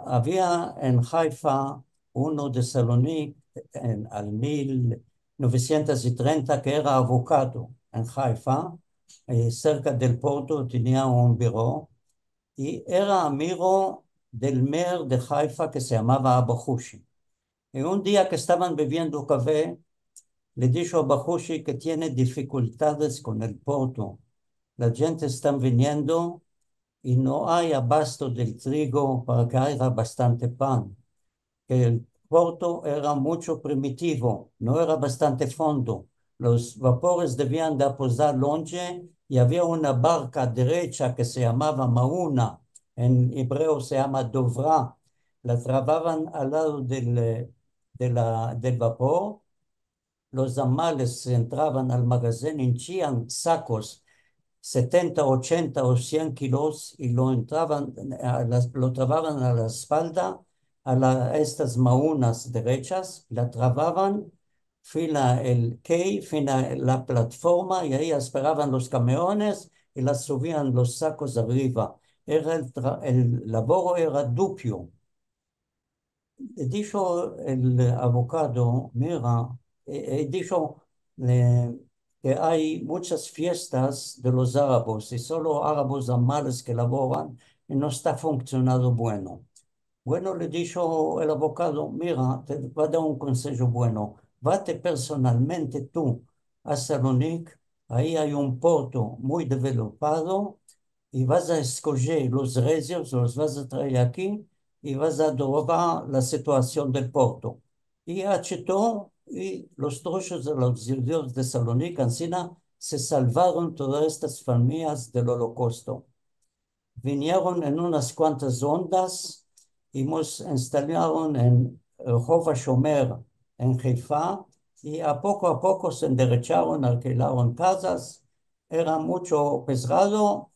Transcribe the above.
Había en Haifa uno de Salonic al 1930 que era abogado en Haifa, cerca del puerto tenía un biró y era amigo del mayor de Haifa que se llamaba Abahushi. Y un día que estaban bebiendo café, le dijo a Abahushi que tiene dificultades con el puerto. La gente está viniendo y no hay abasto del trigo para que haya bastante pan. Que el puerto era mucho primitivo, no era bastante fondo. Los vapores debían de aposar longe y había una barca derecha que se llamaba Mauna, en hebreo se llama Dovra. La trababan al lado del vapor. Los amales entraban al magazine, hinchían sacos 70, 80 o 100 kilos y lo trababan a la espalda a estas maunas derechas, la trababan, fila el quay, fila la plataforma y ahí esperaban los camiones y las subían los sacos arriba. El laboro era dupio. Dijo el abogado, mira, dijo que hay muchas fiestas de los árabes y solo árabes amables que laboran y no está funcionando bueno. Bueno, le dijo el abogado, mira, te voy a dar un consejo bueno. Vate personalmente tú a Salonic, ahí hay un puerto muy desarrollado y vas a escoger los reyes, los vas a traer aquí y vas a adorar la situación del puerto. Y achetó y los trozos de los judíos de Salonic, Ancina, se salvaron todas estas familias del holocausto. Vinieron en unas cuantas ondas y nos instalaron en Hova Shomer, en Haifa, y a poco se enderecharon, alquilaron casas. Era mucho pesado,